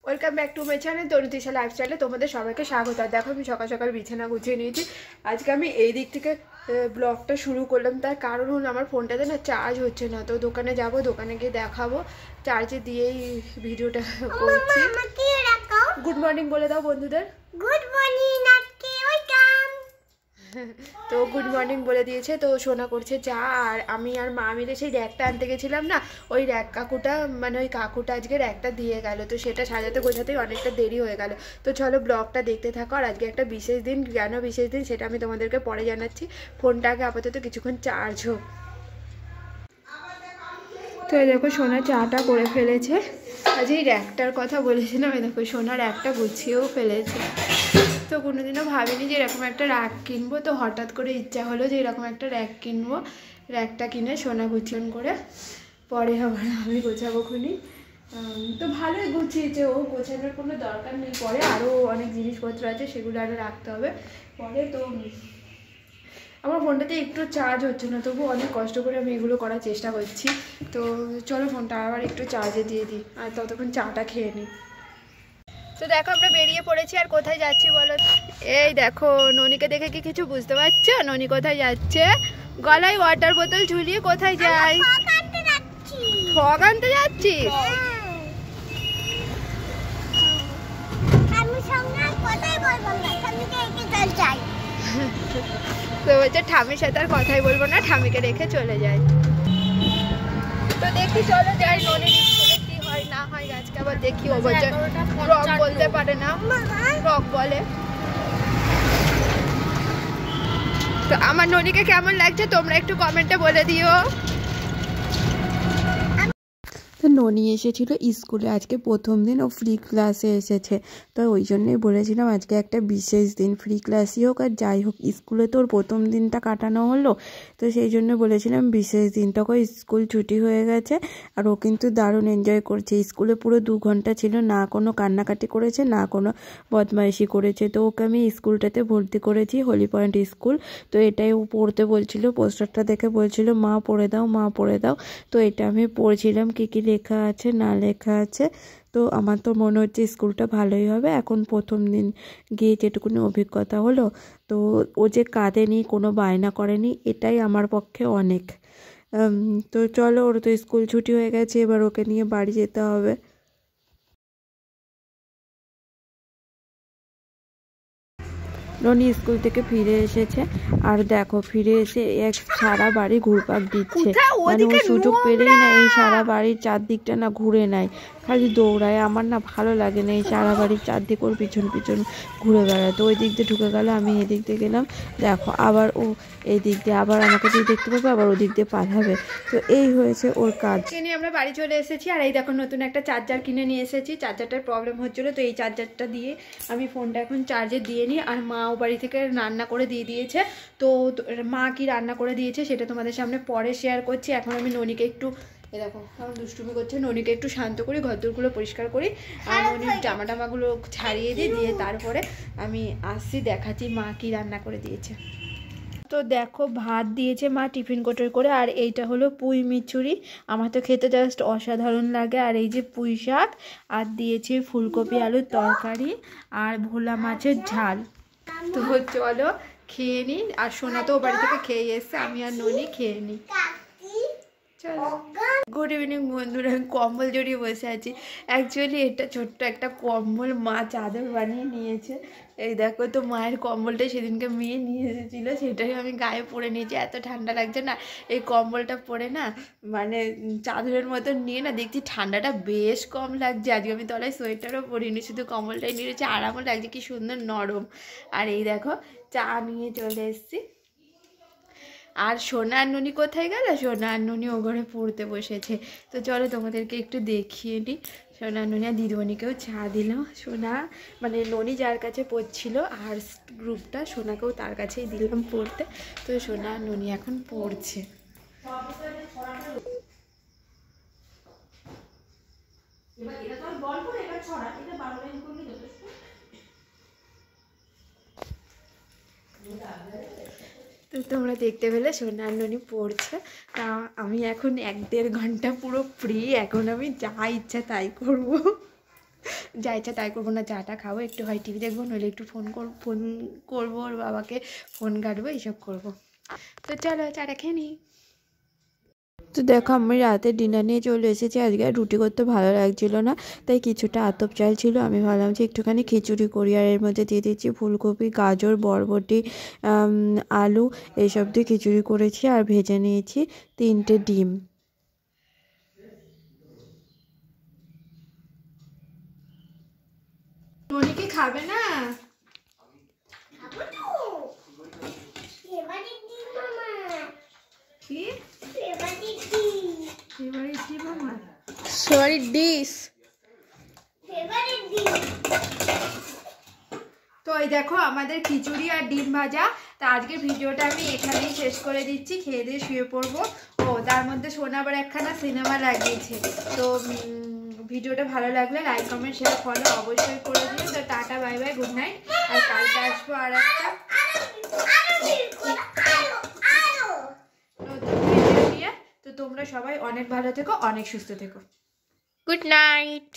Welcome back to my channel Tanutisha লাইফস্টাইলে তোমাদের সবাইকে স্বাগত। আর দেখো আমি সকাল সকাল বিছানা গুছিয়ে নিয়েছি। আজকে আমি এই দিক থেকে ব্লগটা শুরু করলাম, তার কারণ হলো আমার ফোনটাতে না চার্জ হচ্ছে না, তো দোকানে যাব, দোকানে গিয়ে দেখাবো, চার্জে দিয়েই ভিডিওটা করছি। গুড মর্নিং বলে দাও বন্ধুদের। Good morning. তো গুড মর্নিং বলে দিয়েছে। তো সোনা করছে চা, আর আমি আর মা মিলে সেই র্যাকটা আনতে গেছিলাম না, ওই র্যাক কাকুটা মানে ওই কাকুটা আজকে র্যাকটা দিয়ে গেল, তো সেটা সাজাতে গোছাতেই অনেকটা দেরি হয়ে গেল। তো চলো ব্লগটা দেখতে থাকো। আর আজকে একটা বিশেষ দিন, কেন বিশেষ দিন সেটা আমি তোমাদেরকে পরে জানাচ্ছি। ফোনটাকে আপাতত কিছুক্ষণ চার্জ হোক। তো এই দেখো সোনা চাটা করে ফেলেছে। আজ এই র্যাকটার কথা বলেছিলাম, এই দেখো সোনার র্যাকটা গুছিয়েও ফেলেছে। তো কোনোদিনও ভাবিনি যে এরকম একটা র্যাক কিনবো, তো হঠাৎ করে ইচ্ছা হলো যে এরকম একটা র্যাক কিনবো। র্যাকটা কিনে সোনা গুছিয়ে করে পরে আবার আমি গোছাবো খুনি। তো ভালোই গুছিয়েছে, ও গোছানোর কোনো দরকার নেই, পরে আরও অনেক জিনিসপত্র আছে সেগুলো আরও রাখতে হবে পরে। তো আমার ফোনটাতে একটু চার্জ হচ্ছে না, তবু অনেক কষ্ট করে আমি এগুলো করার চেষ্টা করছি। তো চলো ফোনটা আবার একটু চার্জে দিয়ে দিই, আর ততক্ষণ চাটা খেয়ে নিই। তো দেখো আমরা বেরিয়ে পড়েছি। আর কোথায় যাচ্ছি বলো? এই দেখো ননিকে দেখে কি কিছু বুঝতে পারছো? ননি কোথায় যাচ্ছে? গলায় ওয়াটার বোতল ঝুলিয়ে কোথায় যাই? ফগ আনতে যাচ্ছি। তো বলছে ঠামির সাথে আর কথাই বলবো না, ঠামিকে রেখে চলে যায়। তো দেখি চলো যাই, ননির স্কুলে কি হয় না হয় আজকে আবার দেখি। ও বলছে ফ্রক বলতে পারে না, ফ্রক বলে। তো আমার ননিকে কেমন লাগছে তোমরা একটু কমেন্টে বলে দিও। তো ননি এসেছিল স্কুলে, আজকে প্রথম দিন ও ফ্রি ক্লাসে এসেছে, তো ওই জন্যই বলেছিলাম আজকে একটা বিশেষ দিন, ফ্রি ক্লাসই হোক আর যাই হোক, স্কুলে তো ওর প্রথম দিনটা কাটানো হলো, তো সেই জন্য বলেছিলাম বিশেষ দিন। তখন স্কুল ছুটি হয়ে গেছে আর ও কিন্তু দারুণ এনজয় করছে। স্কুলে পুরো 2 ঘন্টা ছিল, না কোনো কান্নাকাটি করেছে না কোনো বদমাইশি করেছে। তো ওকে আমি স্কুলটাতে ভর্তি করেছি, হোলি পয়েন্ট স্কুল। তো এটাই ও পড়তে বলছিল, পোস্টারটা দেখে বলছিল মা পড়ে দাও, মা পড়ে দাও। তো এটা আমি পড়ছিলাম কী কী লেখা আছে না লেখা আছে। তো আমার তো মনে হচ্ছে স্কুলটা ভালোই হবে। এখন প্রথম দিন গিয়ে যেটুকুনি অভিজ্ঞতা হলো, তো ও যে কাঁদেনি, কোনো বায়না করেনি, এটাই আমার পক্ষে অনেক। তো চলো, ওর তো স্কুল ছুটি হয়ে গেছে, এবার ওকে নিয়ে বাড়ি যেতে হবে। ননি স্কুল থেকে ফিরে এসেছে, আর দেখো ফিরে এসে এক সারা বাড়ি ঘুরপাক দিচ্ছে, মানে ও সুযোগ পেলেই না এই সারা বাড়ির চারদিকটা না ঘুরে নেয়, খালি দৌড়ায়। আমার না ভালো লাগে না এই সারা বাড়ির চারদিক ওর পিছন পিছন ঘুরে বেড়াতো। ওই দিক দিয়ে ঢুকে গেলে আমি এদিক দিয়ে গেলাম, দেখো আবার ও এই দিক দিয়ে, আবার আমাকে দিয়ে দেখতে পাবে, আবার ওদিক দিয়ে পাঠাবে। তো এই হয়েছে ওর কাজ। কিনে আমরা বাড়ি চলে এসেছি, আর এই দেখো নতুন একটা চার্জার কিনে নিয়ে এসেছি। চার্জারটার প্রবলেম হচ্ছিলো, তো এই চার্জারটা দিয়ে আমি ফোনটা এখন চার্জে দিয়ে নিই। আর মাও বাড়ি থেকে রান্না করে দিয়ে দিয়েছে, তো মা কি রান্না করে দিয়েছে সেটা তোমাদের সামনে পরে শেয়ার করছি। এখন আমি ননিকে একটু, এ দেখো আমার দুষ্টুমি করছে, ননিকে একটু শান্ত করি, ঘরদোরগুলো পরিষ্কার করি, আর ননির জামা টামাগুলো ছাড়িয়ে দিই, দিয়ে তারপরে আমি আসছি, দেখাচ্ছি মা কি রান্না করে দিয়েছে। তো দেখো ভাত দিয়েছে মা টিফিন কোটোয় করে, আর এইটা হলো পুঁই মিচুরি, আমার তো খেতে জাস্ট অসাধারণ লাগে। আর এই যে পুঁই শাক, আর দিয়েছে ফুলকপি আলুর তরকারি, আর ভোলা মাছের ঝাল। তো চলো খেয়ে নিই। আর সোনা তো বাড়ি থেকে খেয়ে এসছে, আমি আর ননি খেয়ে নিই। চলো। গুড ইভিনিং বন্ধুরা, আমি কম্বল জড়িয়ে বসে আছি। অ্যাকচুয়ালি এটা ছোট্ট একটা কম্বল মা চাদর বানিয়ে নিয়েছে। এই দেখো, তো মায়ের কম্বলটাই সেদিনকে মেয়ে নিয়ে এসেছিলো, সেটাই আমি গায়ে পরে নিয়েছি। এত ঠান্ডা লাগছে না এই কম্বলটা পরে, না মানে চাদরের মতো নিয়ে না দেখছি ঠান্ডাটা বেশ কম লাগছে। আজকে আমি তলায় সোয়েটারও পরিনি, শুধু কম্বলটাই নিয়েছি, আরামও লাগছে, কি সুন্দর নরম। আর এই দেখো চা নিয়ে চলে এসেছি। আর সোনা আর ননি কোথায় গেল? সোনা আর ননি ও ঘরে পড়তে বসেছে। তো চলো তোমাদেরকে একটু দেখিয়ে নিই। সোনা আর ননি আর দিদিমণিকেও চা দিলাম। সোনা মানে ননি যার কাছে পড়ছিল আর গ্রুপটা, সোনাকেও তার কাছেই দিলাম পড়তে। তো সোনা আর ননি এখন পড়ছে। তো তোমরা দেখতে পেলে সোনা আর ননি পড়ছে। তা আমি এখন 1-1.5 ঘন্টা পুরো ফ্রি, এখন আমি যা ইচ্ছা তাই করব। যা ইচ্ছা তাই করবো না, চাটা খাবো, একটু হয় টিভি দেখবো, নইলে একটু ফোন করবো ওর বাবাকে, ফোন ঘাটবো, এইসব করবো। তো চলো চাটা খেয়ে নিই। তো দেখো আমি রাতে ডিনার নিয়ে চলে এসেছি। আজকে আর রুটি করতে ভালো লাগছিল না, তাই কিছুটা আতপ চাল ছিল, আমি ভাবলাম যে একটুখানি খিচুড়ি করি। আর এর মধ্যে দিয়ে দিচ্ছি ফুলকপি, গাজর, বরবটি, আলু, এইসব দিয়ে খিচুড়ি করেছি। আর ভেজে নিয়েছি 3টে ডিম। টনি কি খাবে না? কি ফেভারিট ডিশ? তো এই দেখো আমাদের খিচুড়ি আর ডিম ভাজা। তা আজকের ভিডিওটা আমি এখানেই শেষ করে দিচ্ছি, খেয়ে দিয়ে শুয়ে পড়বো। ও তার মধ্যে সোনা আবার একখানা সিনেমা লাগিয়েছে। তো ভিডিওটা ভালো লাগলে লাইক, কমেন্ট, শেয়ার, ফলো অবশ্যই করে দিও। তো tata, bye bye, good night. আর কালকে আসবো আর একটা নতুন ভিডিও নিয়ে। তো তোমরা সবাই অনেক ভালো থেকো, অনেক সুস্থ থেকো। Good night.